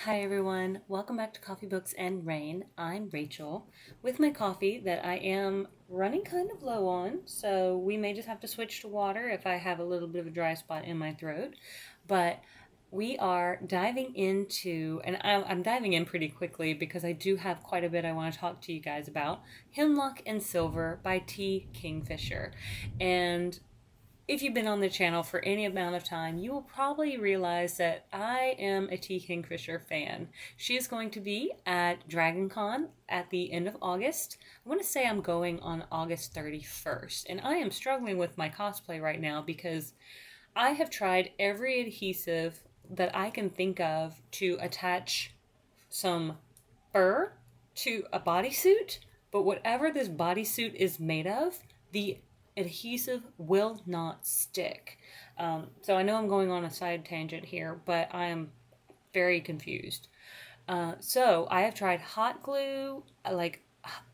Hi everyone, welcome back to Coffee Books and Rain. I'm Rachel with my coffee that I am running kind of low on, so we may just have to switch to water if I have a little bit of a dry spot in my throat. But we are diving into, and I'm diving in pretty quickly because I do have quite a bit I want to talk to you guys about Hemlock and Silver by T. Kingfisher. And if you've been on the channel for any amount of time, you will probably realize that I am a T. Kingfisher fan. She is going to be at DragonCon at the end of August. I want to say I'm going on August 31st, and I am struggling with my cosplay right now because I have tried every adhesive that I can think of to attach some fur to a bodysuit, but whatever this bodysuit is made of, the adhesive will not stick. So I know I'm going on a side tangent here, but I am very confused. So I have tried hot glue, like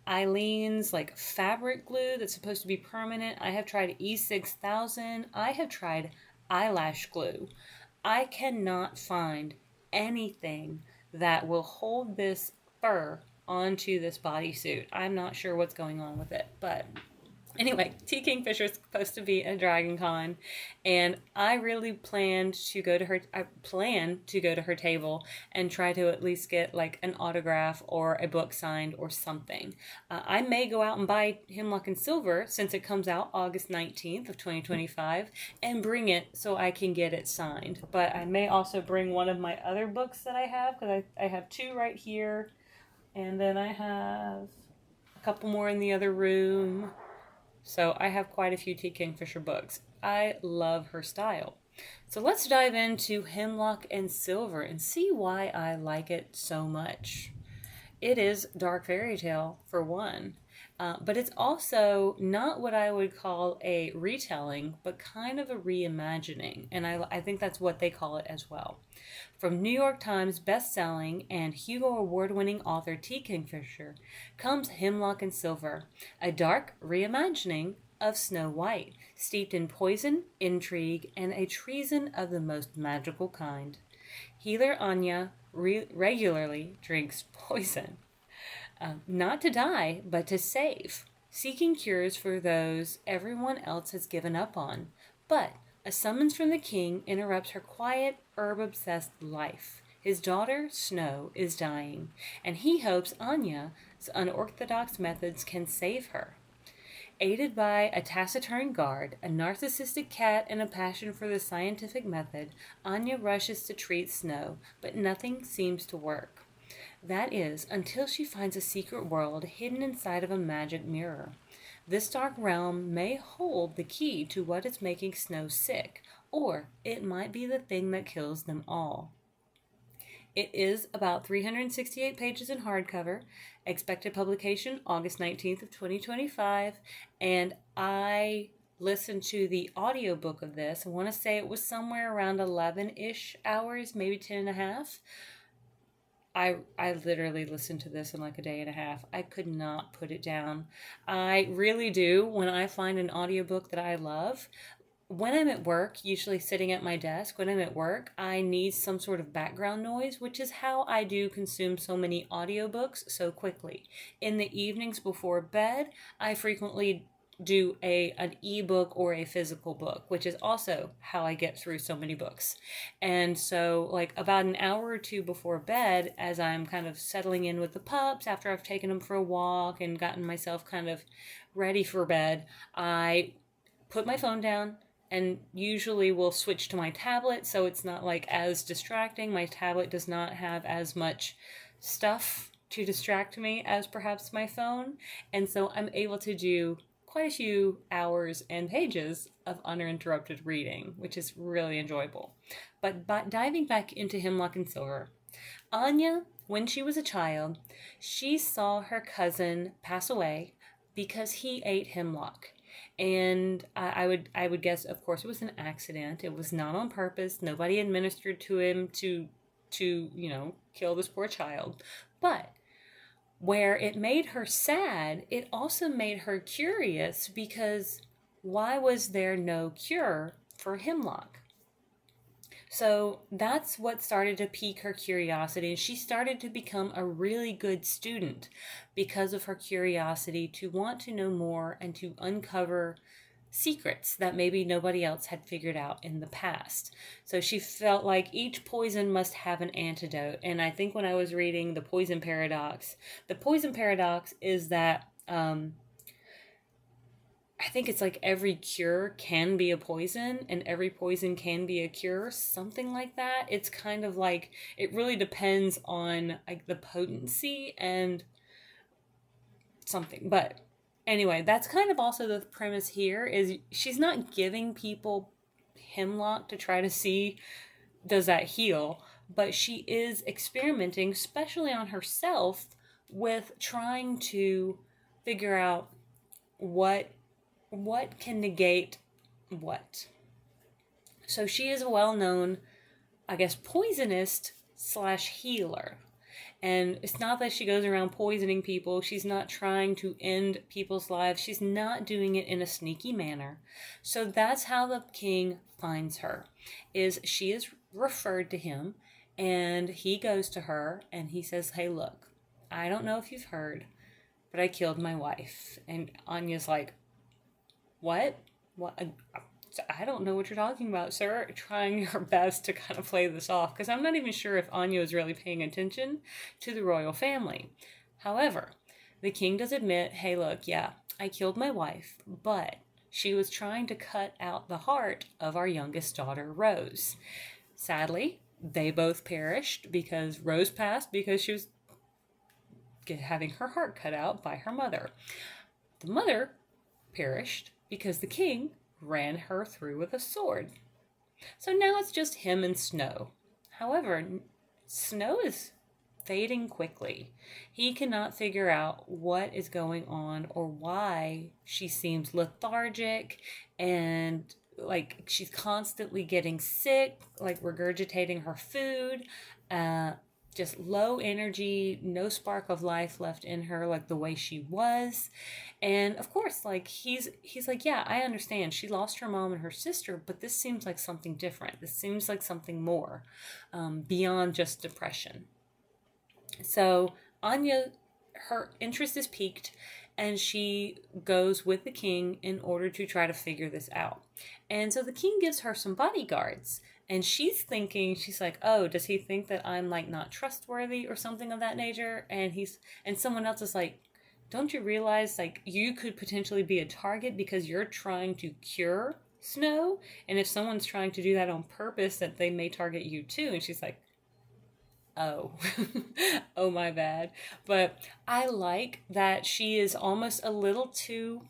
Eileen's like fabric glue that's supposed to be permanent. I have tried E6000. I have tried eyelash glue. I cannot find anything that will hold this fur onto this bodysuit. I'm not sure what's going on with it, but anyway, T. Kingfisher is supposed to be at Dragon Con, and I really planned to go to her. I plan to go to her table and try to at least get like an autograph or a book signed or something. I may go out and buy Hemlock and Silver since it comes out August 19th of 2025 and bring it so I can get it signed. But I may also bring one of my other books that I have because I have two right here, and then I have a couple more in the other room. So I have quite a few T. Kingfisher books. I love her style. So let's dive into Hemlock and Silver and see why I like it so much. It is dark fairy tale for one, but it's also not what I would call a retelling, but kind of a reimagining, and I think that's what they call it as well. From New York Times best-selling and Hugo Award-winning author T. Kingfisher comes Hemlock and Silver, a dark reimagining of Snow White, steeped in poison, intrigue, and a treason of the most magical kind. Healer Anya regularly drinks poison, not to die, but to save, seeking cures for those everyone else has given up on. But a summons from the king interrupts her quiet, herb obsessed life. His daughter, Snow, is dying, and he hopes Anya's unorthodox methods can save her. Aided by a taciturn guard, a narcissistic cat, and a passion for the scientific method, Anya rushes to treat Snow, but nothing seems to work. That is, until she finds a secret world hidden inside of a magic mirror. This dark realm may hold the key to what is making Snow sick, or it might be the thing that kills them all. It is about 368 pages in hardcover. Expected publication August 19th of 2025, and I listened to the audiobook of this. I want to say it was somewhere around 11-ish hours, maybe 10 and a half. I literally listened to this in like a day and a half. I could not put it down. I really do. When I find an audiobook that I love, when I'm at work, usually sitting at my desk, when I'm at work, I need some sort of background noise, which is how I do consume so many audiobooks so quickly. In the evenings before bed, I frequently do an ebook or a physical book, which is also how I get through so many books. And so like about an hour or two before bed, as I'm kind of settling in with the pups after I've taken them for a walk and gotten myself kind of ready for bed, I put my phone down and usually will switch to my tablet so it's not like as distracting. My tablet does not have as much stuff to distract me as perhaps my phone, and so I'm able to do quite a few hours and pages of uninterrupted reading, which is really enjoyable. But diving back into Hemlock and Silver, Anya, when she was a child, she saw her cousin pass away because he ate hemlock. And I would guess, of course, it was an accident. It was not on purpose. Nobody administered to him to kill this poor child. But where it made her sad, it also made her curious because why was there no cure for hemlock? So that's what started to pique her curiosity, and she started to become a really good student because of her curiosity to want to know more and to uncover secrets that maybe nobody else had figured out in the past. So she felt like each poison must have an antidote. And I think when I was reading the poison paradox is that I think it's like every cure can be a poison and every poison can be a cure, something like that. It's kind of like it really depends on like the potency and something. But anyway, that's kind of also the premise here is she's not giving people hemlock to try to see does that heal, but she is experimenting, especially on herself, with trying to figure out what can negate what. So she is a well-known, I guess, poisonist slash healer. And it's not that she goes around poisoning people. She's not trying to end people's lives. She's not doing it in a sneaky manner. So that's how the king finds her, is she is referred to him, and he goes to her and he says, hey, look, I don't know if you've heard, but I killed my wife. And Anya's like, what? What? I don't know what you're talking about, sir. Trying her best to kind of play this off because I'm not even sure if Anya is really paying attention to the royal family. However, the king does admit, hey, look, yeah, I killed my wife, but she was trying to cut out the heart of our youngest daughter, Rose. Sadly, they both perished because Rose passed because she was having her heart cut out by her mother. The mother perished because the king ran her through with a sword. So now it's just him and Snow. However, Snow is fading quickly. He cannot figure out what is going on or why she seems lethargic and like she's constantly getting sick, like regurgitating her food. Just low energy, no spark of life left in her like the way she was. And of course, like he's like, yeah, I understand. She lost her mom and her sister, but this seems like something different. This seems like something more beyond just depression. So Anya, her interest is piqued, and she goes with the king in order to try to figure this out. And so the king gives her some bodyguards. And she's thinking, she's like, oh, does he think that I'm like not trustworthy or something of that nature? And someone else is like, don't you realize like you could potentially be a target because you're trying to cure Snow? And if someone's trying to do that on purpose, that they may target you too. And she's like, oh, oh, my bad. But I like that she is almost a little too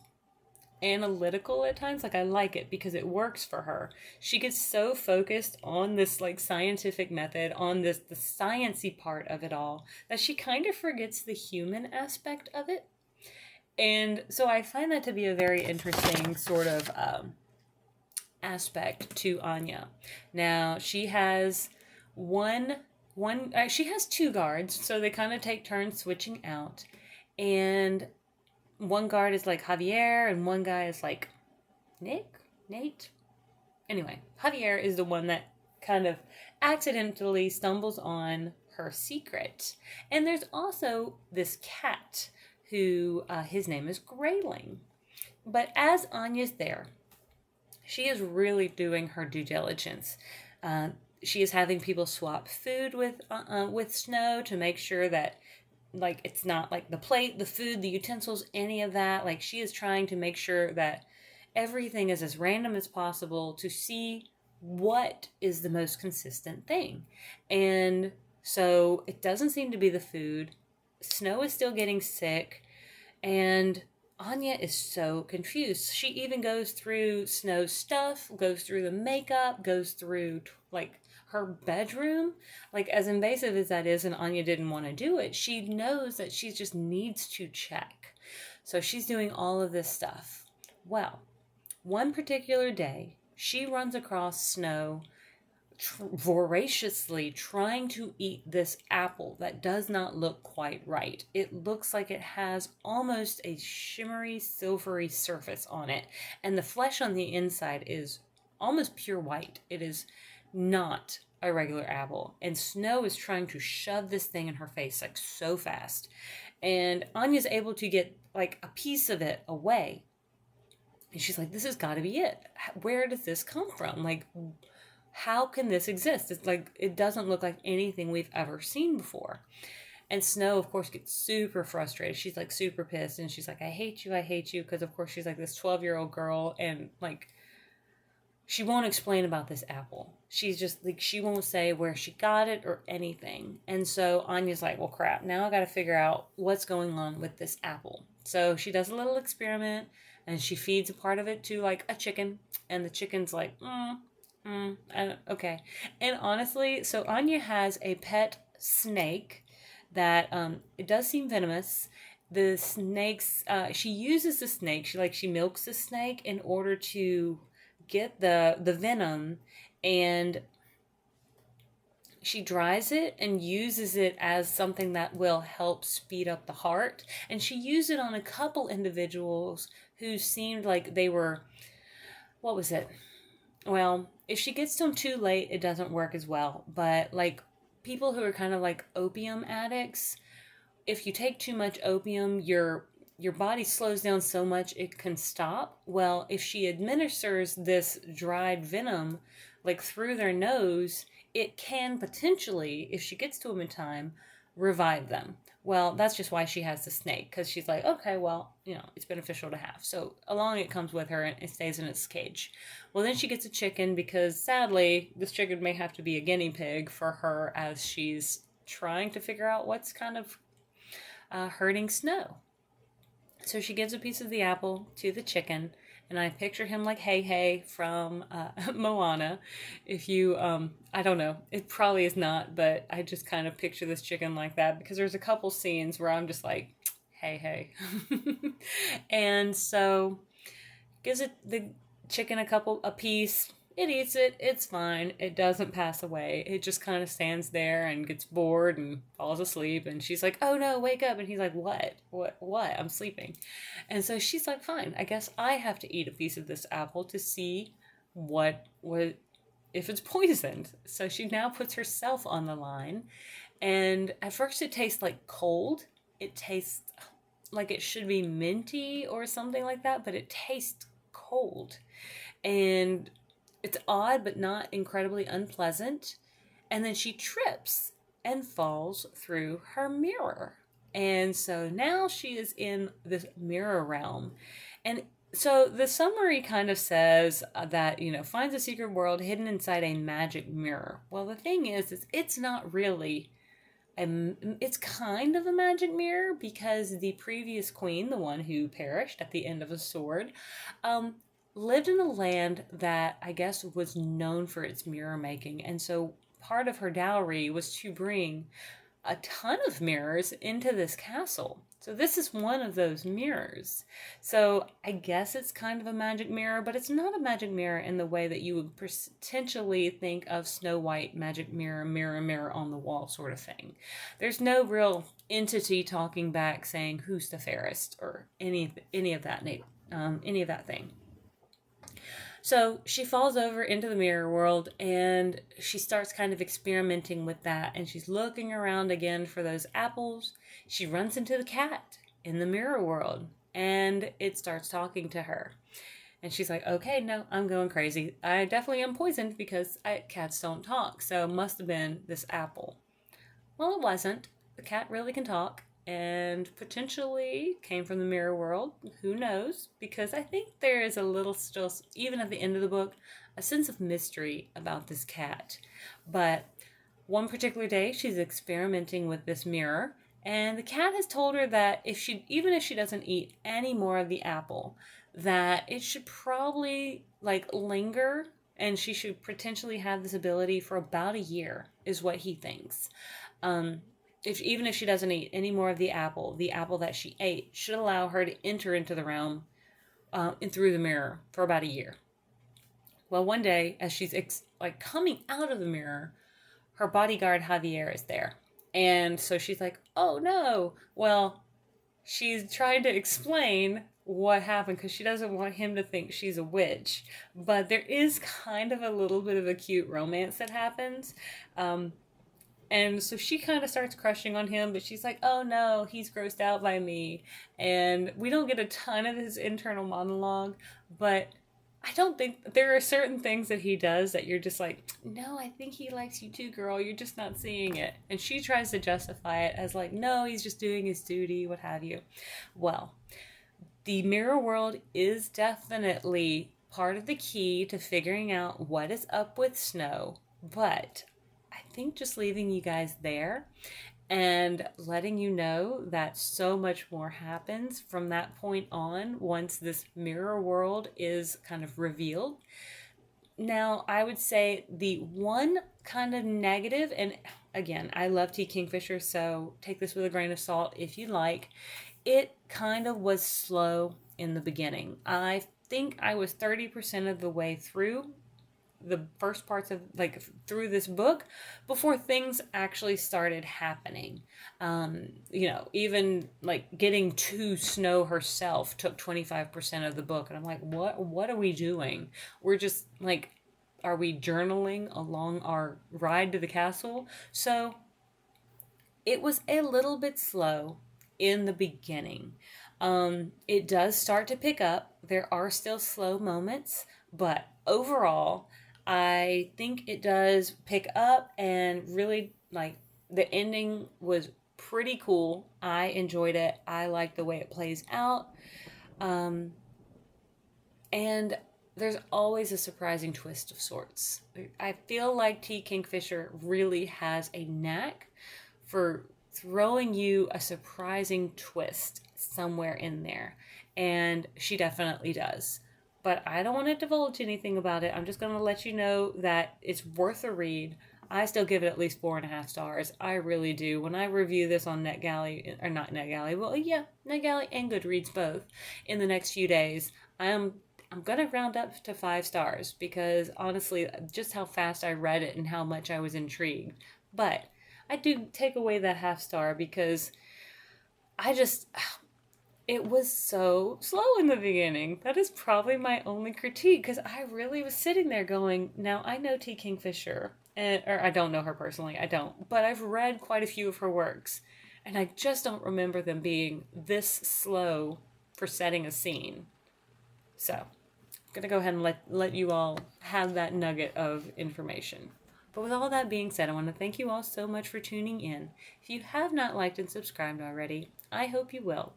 analytical at times. Like I like it because it works for her. She gets so focused on this like scientific method, on the sciencey part of it all, that she kind of forgets the human aspect of it. And so I find that to be a very interesting sort of aspect to Anya. Now she has she has two guards, so they kind of take turns switching out. And one guard is like Javier, and one guy is like Nate. Anyway, Javier is the one that kind of accidentally stumbles on her secret. And there's also this cat who, his name is Grayling. But as Anya's there, she is really doing her due diligence. She is having people swap food with Snow to make sure that like it's not like the plate, the food, the utensils, any of that. Like she is trying to make sure that everything is as random as possible to see what is the most consistent thing. And so it doesn't seem to be the food. Snow is still getting sick, and Anya is so confused. She even goes through Snow's stuff, goes through the makeup, goes through like her bedroom. Like as invasive as that is, and Anya didn't want to do it, she knows that she just needs to check. So she's doing all of this stuff. Well, one particular day, she runs across Snow voraciously trying to eat this apple that does not look quite right. It looks like it has almost a shimmery, silvery surface on it, and the flesh on the inside is almost pure white. It is not a regular apple. And Snow is trying to shove this thing in her face like so fast. And Anya's able to get like a piece of it away. And she's like, this has got to be it. Where does this come from? Like, how can this exist? It's like, it doesn't look like anything we've ever seen before. And Snow, of course, gets super frustrated. She's like super pissed. And she's like, I hate you. I hate you. Because, of course, she's like this 12-year-old girl. And like, she won't explain about this apple. She's just like, she won't say where she got it or anything. And so Anya's like, well, crap. Now I got to figure out what's going on with this apple. So she does a little experiment and she feeds a part of it to like a chicken. And the chicken's like, okay. And honestly, so Anya has a pet snake that it does seem venomous. The snakes, she uses the snake. She milks the snake in order to get the venom, and she dries it and uses it as something that will help speed up the heart. And she used it on a couple individuals who seemed like they were, what was it? Well, if she gets to them too late, it doesn't work as well. But like people who are kind of like opium addicts, if you take too much opium, your body slows down so much it can stop. Well, if she administers this dried venom like through their nose, it can potentially, if she gets to them in time, revive them. Well, that's just why she has the snake, because she's like, okay, well, it's beneficial to have. So along it comes with her and it stays in its cage. Well, then she gets a chicken because sadly, this chicken may have to be a guinea pig for her as she's trying to figure out what's kind of hurting Snow. So she gives a piece of the apple to the chicken, and I picture him like Hey from Moana. If you, I don't know, it probably is not, but I just kind of picture this chicken like that because there's a couple scenes where I'm just like, hey. And so gives it the chicken a piece. It eats it. It's fine. It doesn't pass away. It just kind of stands there and gets bored and falls asleep. And she's like, oh no, wake up. And he's like, what? I'm sleeping. And so she's like, fine. I guess I have to eat a piece of this apple to see if it's poisoned. So she now puts herself on the line. And at first it tastes like cold. It tastes like it should be minty or something like that. But it tastes cold. And it's odd, but not incredibly unpleasant. And then she trips and falls through her mirror. And so now she is in this mirror realm. And so the summary kind of says that, finds a secret world hidden inside a magic mirror. Well, the thing is it's not really, it's kind of a magic mirror because the previous queen, the one who perished at the end of a sword, lived in a land that I guess was known for its mirror making. And so part of her dowry was to bring a ton of mirrors into this castle. So this is one of those mirrors. So I guess it's kind of a magic mirror, but it's not a magic mirror in the way that you would potentially think of Snow White magic mirror, mirror, mirror on the wall sort of thing. There's no real entity talking back saying who's the fairest or any of that thing. So she falls over into the mirror world and she starts kind of experimenting with that. And she's looking around again for those apples. She runs into the cat in the mirror world and it starts talking to her. And she's like, okay, no, I'm going crazy. I definitely am poisoned because cats don't talk. So it must have been this apple. Well, it wasn't. The cat really can talk. And potentially came from the mirror world. Who knows? Because I think there is a little still, even at the end of the book, a sense of mystery about this cat. But one particular day, she's experimenting with this mirror. And the cat has told her that even if she doesn't eat any more of the apple, that it should probably linger. And she should potentially have this ability for about a year, is what he thinks. Even if she doesn't eat any more of the apple that she ate should allow her to enter into the realm and through the mirror for about a year. Well, one day, as she's coming out of the mirror, her bodyguard Javier is there. And so she's like, oh no. Well, she's trying to explain what happened because she doesn't want him to think she's a witch. But there is kind of a little bit of a cute romance that happens. And so she kind of starts crushing on him, but she's like, oh no, he's grossed out by me. And we don't get a ton of his internal monologue, but I don't think there are certain things that he does that you're just like, no, I think he likes you too, girl. You're just not seeing it. And she tries to justify it as like, no, he's just doing his duty, what have you. Well, the mirror world is definitely part of the key to figuring out what is up with Snow, but I think just leaving you guys there and letting you know that so much more happens from that point on once this mirror world is kind of revealed. Now, I would say the one kind of negative, and again, I love T. Kingfisher, so take this with a grain of salt if you like. It kind of was slow in the beginning. I think I was 30% of the way through the first parts of like through this book before things actually started happening. Even like getting to Snow herself took 25% of the book, and I'm like, what are we doing? We're just like, are we journaling along our ride to the castle? So it was a little bit slow in the beginning. It does start to pick up. There are still slow moments, but overall I think it does pick up, and really, like, the ending was pretty cool. I enjoyed it. I like the way it plays out. And there's always a surprising twist of sorts. I feel like T. Kingfisher really has a knack for throwing you a surprising twist somewhere in there. And she definitely does. But I don't want to divulge anything about it. I'm just going to let you know that it's worth a read. I still give it at least 4.5 stars. I really do. When I review this on NetGalley, or not NetGalley, well, yeah, NetGalley and Goodreads both, in the next few days, I'm going to round up to 5 stars because honestly, just how fast I read it and how much I was intrigued. But I do take away that half star because it was so slow in the beginning. That is probably my only critique, because I really was sitting there going, now I know T. Kingfisher, or I don't know her personally, I don't, but I've read quite a few of her works, and I just don't remember them being this slow for setting a scene. So, I'm going to go ahead and let you all have that nugget of information. But with all that being said, I want to thank you all so much for tuning in. If you have not liked and subscribed already, I hope you will.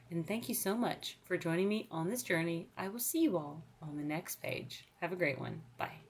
And thank you so much for joining me on this journey. I will see you all on the next page. Have a great one. Bye.